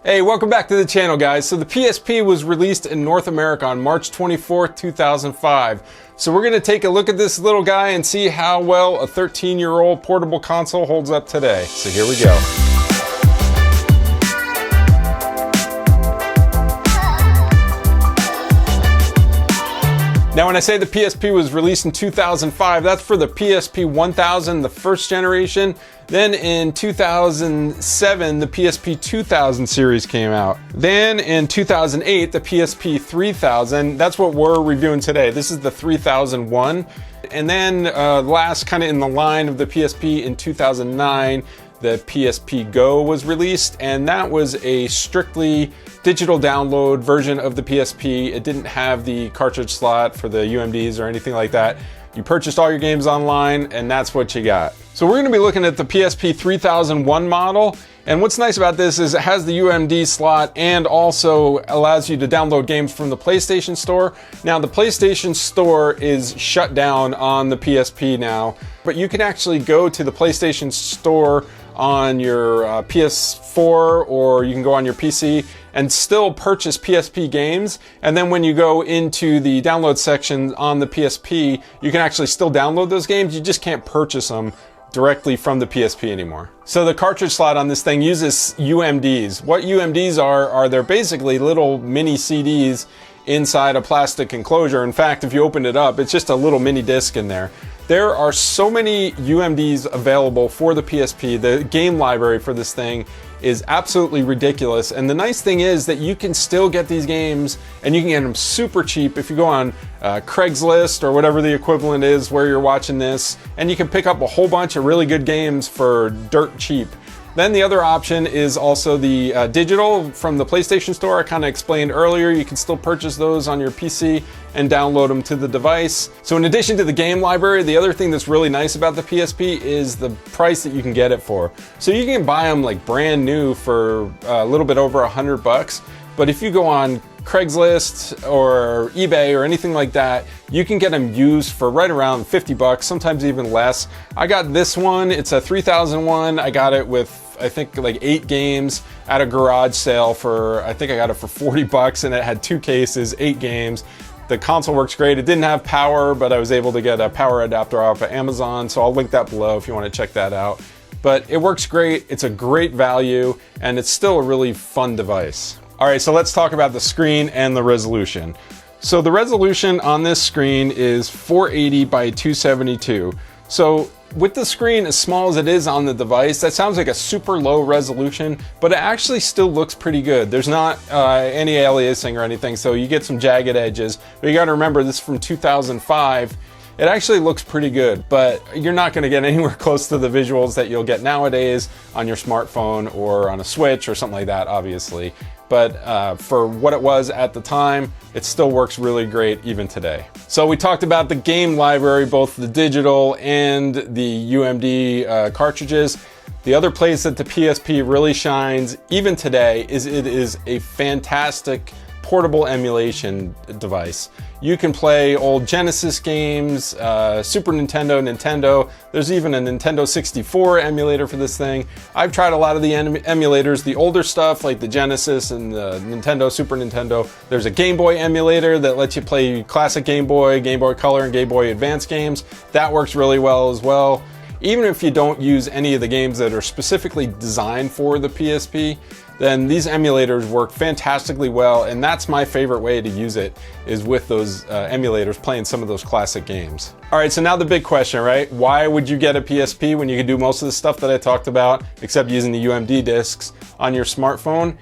Hey, welcome back to the channel, guys. So the PSP was released in North America on March 24th, 2005. So we're going to take a look at this little guy and see how well a 13-year-old portable console holds up today. So here we go. Now, when I say the PSP was released in 2005, that's for the PSP 1000, the first generation. Then in 2007, the PSP 2000 series came out. Then in 2008, the PSP 3000. That's what we're reviewing today. This is the 3001. And then last kind of in the line of the PSP in 2009, the PSP Go was released, and that was a strictly digital download version of the PSP. It didn't have the cartridge slot for the UMDs or anything like that. You purchased all your games online, and that's what you got. So we're going to be looking at the PSP 3001 model, and what's nice about this is it has the UMD slot and also allows you to download games from the PlayStation Store. Now, the PlayStation Store is shut down on the PSP now, but you can actually go to the PlayStation Store on your PS4, or you can go on your PC and still purchase PSP games. And then when you go into the download section on the PSP, you can actually still download those games. You just can't purchase them directly from the PSP anymore. So the cartridge slot on this thing uses UMDs. What UMDs are they're basically little mini CDs inside a plastic enclosure. In fact, if you open it up, it's just a little mini disc in there. There are so many UMDs available for the PSP. The game library for this thing is absolutely ridiculous. And the nice thing is that you can still get these games, and you can get them super cheap if you go on Craigslist or whatever the equivalent is where you're watching this, and you can pick up a whole bunch of really good games for dirt cheap. Then the other option is also the digital from the PlayStation Store. I kind of explained earlier, you can still purchase those on your PC and download them to the device. So in addition to the game library, the other thing that's really nice about the PSP is the price that you can get it for. So you can buy them like brand new for a little bit over $100. But if you go on Craigslist or eBay or anything like that, you can get them used for right around $50, sometimes even less. I got this one, it's a 3001. I got it with, I think, like 8 games at a garage sale for, I think I got it for $40, and it had 2 cases, 8 games. The console works great. It didn't have power, but I was able to get a power adapter off of Amazon, so I'll link that below if you want to check that out. But it works great, it's a great value, and it's still a really fun device. All right, so let's talk about the screen and the resolution. So the resolution on this screen is 480 by 272. So with the screen as small as it is on the device, that sounds like a super low resolution, but it actually still looks pretty good. There's not any aliasing or anything, so you get some jagged edges. But you gotta remember, this is from 2005. It actually looks pretty good, but you're not gonna get anywhere close to the visuals that you'll get nowadays on your smartphone or on a Switch or something like that, obviously. But for what it was at the time, it still works really great even today. So we talked about the game library, both the digital and the UMD cartridges. The other place that the PSP really shines, even today, is it is a fantastic portable emulation device. You can play old Genesis games, Super Nintendo, Nintendo. There's even a Nintendo 64 emulator for this thing. I've tried a lot of the emulators, the older stuff like the Genesis and the Nintendo, Super Nintendo. There's a Game Boy emulator that lets you play classic Game Boy Color, and Game Boy Advance games. That works really well as well. Even if you don't use any of the games that are specifically designed for the PSP, then these emulators work fantastically well, and that's my favorite way to use it, is with those emulators, playing some of those classic games. All right, so now the big question, right? Why would you get a PSP when you can do most of the stuff that I talked about, except using the UMD discs on your smartphone?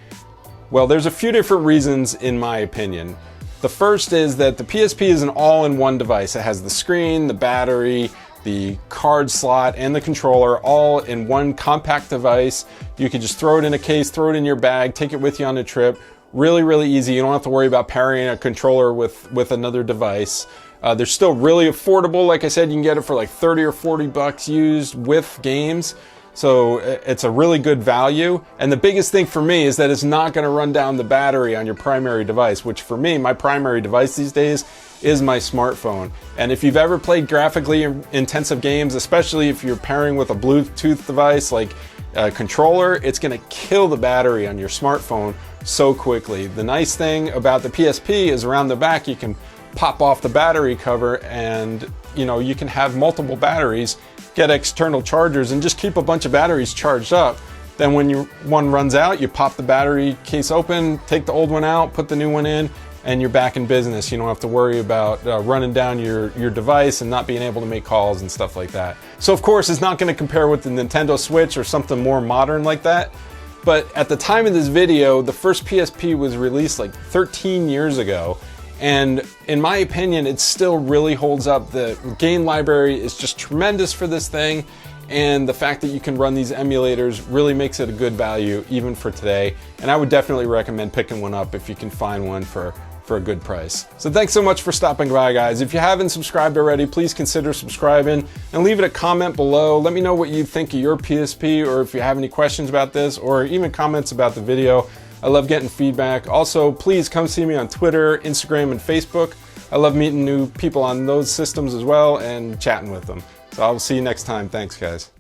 Well, there's a few different reasons in my opinion. The first is that the PSP is an all-in-one device. It has the screen, the battery, the card slot, and the controller all in one compact device. You can just throw it in a case, throw it in your bag, take it with you on a trip. Really, really easy. You don't have to worry about pairing a controller with another device. They're still really affordable. Like I said, you can get it for like 30 or 40 bucks used with games. So it's a really good value. And the biggest thing for me is that it's not going to run down the battery on your primary device, which for me, my primary device these days is my smartphone. And if you've ever played graphically intensive games, especially if you're pairing with a Bluetooth device like controller, it's gonna kill the battery on your smartphone so quickly. The nice thing about the PSP is around the back you can pop off the battery cover, and you can have multiple batteries, get external chargers, and just keep a bunch of batteries charged up. Then when one runs out, you pop the battery case open, take the old one out, put the new one in, and you're back in business. You don't have to worry about running down your device and not being able to make calls and stuff like that. So of course it's not going to compare with the Nintendo Switch or something more modern like that. But at the time of this video, the first PSP was released like 13 years ago. And in my opinion, it still really holds up. The game library is just tremendous for this thing. And the fact that you can run these emulators really makes it a good value even for today. And I would definitely recommend picking one up if you can find one for a good price. So thanks so much for stopping by, guys. If you haven't subscribed already, please consider subscribing and leave it a comment below. Let me know what you think of your PSP, or if you have any questions about this, or even comments about the video. I love getting feedback. Also, please come see me on Twitter, Instagram, and Facebook. I love meeting new people on those systems as well and chatting with them. So I'll see you next time. Thanks, guys.